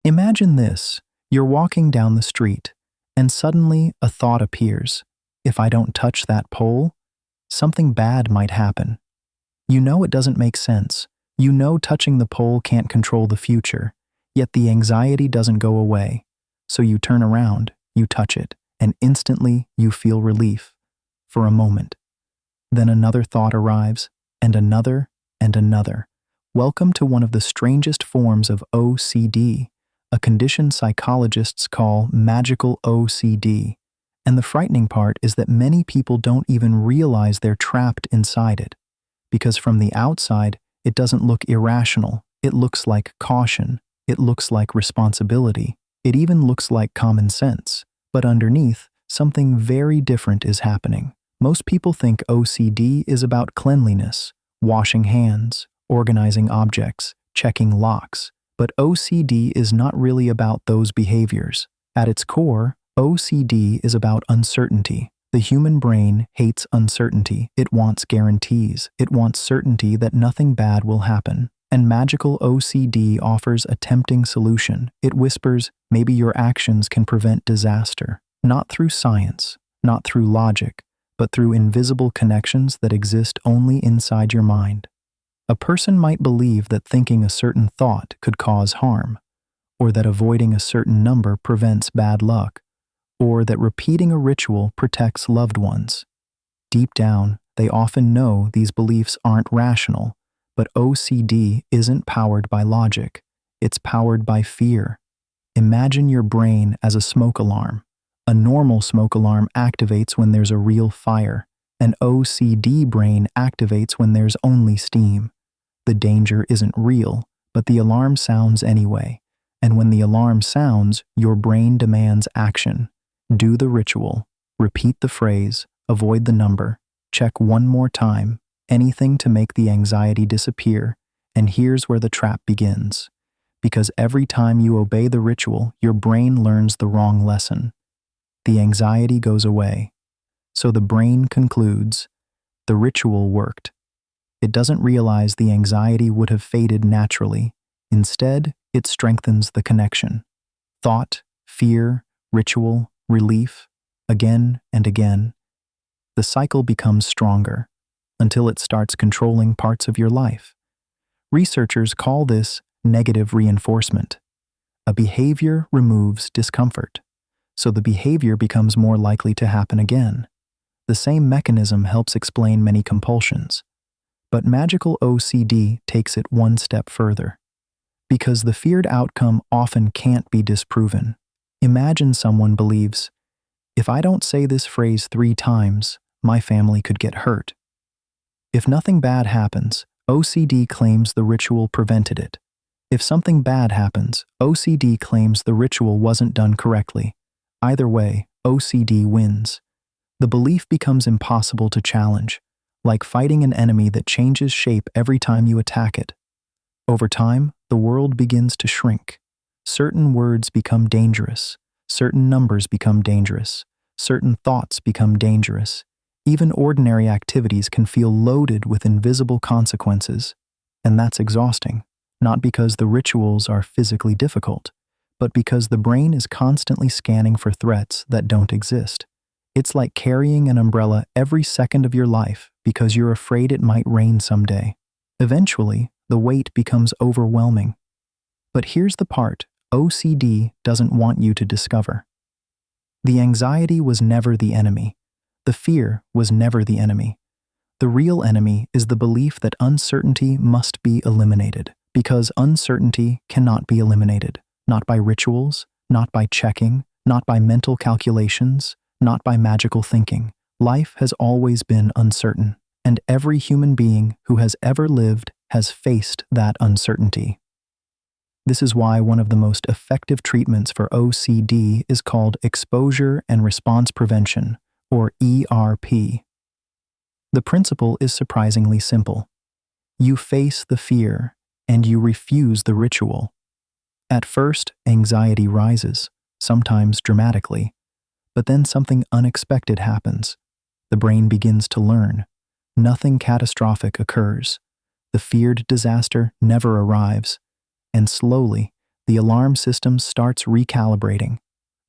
Imagine this. You're walking down the street, and suddenly a thought appears. If I don't touch that pole, something bad might happen. You know it doesn't make sense. You know touching the pole can't control the future, yet the anxiety doesn't go away. So you turn around, you touch it, and instantly you feel relief. For a moment. Then another thought arrives, and another, and another. Welcome to one of the strangest forms of OCD, a condition psychologists call magical OCD. And the frightening part is that many people don't even realize they're trapped inside it. Because from the outside, it doesn't look irrational. It looks like caution. It looks like responsibility. It even looks like common sense. But underneath, something very different is happening. Most people think OCD is about cleanliness, washing hands, organizing objects, checking locks. But OCD is not really about those behaviors. At its core, OCD is about uncertainty. The human brain hates uncertainty. It wants guarantees. It wants certainty that nothing bad will happen. And magical OCD offers a tempting solution. It whispers, maybe your actions can prevent disaster. Not through science, not through logic, but through invisible connections that exist only inside your mind. A person might believe that thinking a certain thought could cause harm, or that avoiding a certain number prevents bad luck, or that repeating a ritual protects loved ones. Deep down, they often know these beliefs aren't rational, but OCD isn't powered by logic. It's powered by fear. Imagine your brain as a smoke alarm. A normal smoke alarm activates when there's a real fire. An OCD brain activates when there's only steam. The danger isn't real, but the alarm sounds anyway. And when the alarm sounds, your brain demands action. Do the ritual, repeat the phrase, avoid the number, check one more time, anything to make the anxiety disappear. And here's where the trap begins. Because every time you obey the ritual, your brain learns the wrong lesson. The anxiety goes away. So the brain concludes, the ritual worked. It doesn't realize the anxiety would have faded naturally. Instead, it strengthens the connection. Thought, fear, ritual, relief, again and again. The cycle becomes stronger until it starts controlling parts of your life. Researchers call this negative reinforcement. A behavior removes discomfort, so the behavior becomes more likely to happen again. The same mechanism helps explain many compulsions. But magical OCD takes it one step further. Because the feared outcome often can't be disproven. Imagine someone believes, if I don't say this phrase 3 times, my family could get hurt. If nothing bad happens, OCD claims the ritual prevented it. If something bad happens, OCD claims the ritual wasn't done correctly. Either way, OCD wins. The belief becomes impossible to challenge, like fighting an enemy that changes shape every time you attack it. Over time, the world begins to shrink. Certain words become dangerous. Certain numbers become dangerous. Certain thoughts become dangerous. Even ordinary activities can feel loaded with invisible consequences. And that's exhausting, not because the rituals are physically difficult, but because the brain is constantly scanning for threats that don't exist. It's like carrying an umbrella every second of your life because you're afraid it might rain someday. Eventually, the weight becomes overwhelming. But here's the part OCD doesn't want you to discover. The anxiety was never the enemy. The fear was never the enemy. The real enemy is the belief that uncertainty must be eliminated, because uncertainty cannot be eliminated, not by rituals, not by checking, not by mental calculations, not by magical thinking. Life has always been uncertain, and every human being who has ever lived has faced that uncertainty. This is why one of the most effective treatments for OCD is called exposure and response prevention, or ERP. The principle is surprisingly simple. You face the fear, and you refuse the ritual. At first, anxiety rises, sometimes dramatically, but then something unexpected happens. The brain begins to learn. Nothing catastrophic occurs. The feared disaster never arrives. And slowly, The alarm system starts recalibrating.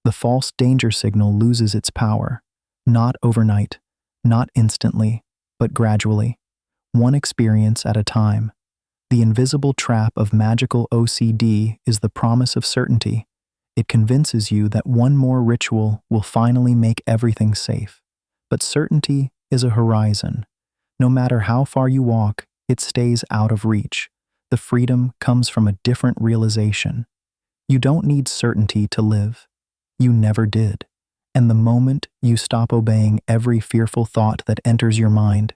The false danger signal loses its power. Not overnight, not instantly, but gradually, one experience at a time. The invisible trap of magical OCD is the promise of certainty. It convinces you that one more ritual will finally make everything safe. But certainty is a horizon. No matter how far you walk, it stays out of reach. The freedom comes from a different realization. You don't need certainty to live. You never did. And the moment you stop obeying every fearful thought that enters your mind,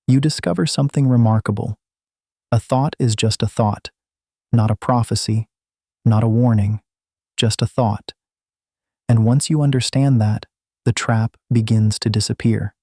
you discover something remarkable. A thought is just a thought, not a prophecy, not a warning, just a thought. And once you understand that, the trap begins to disappear.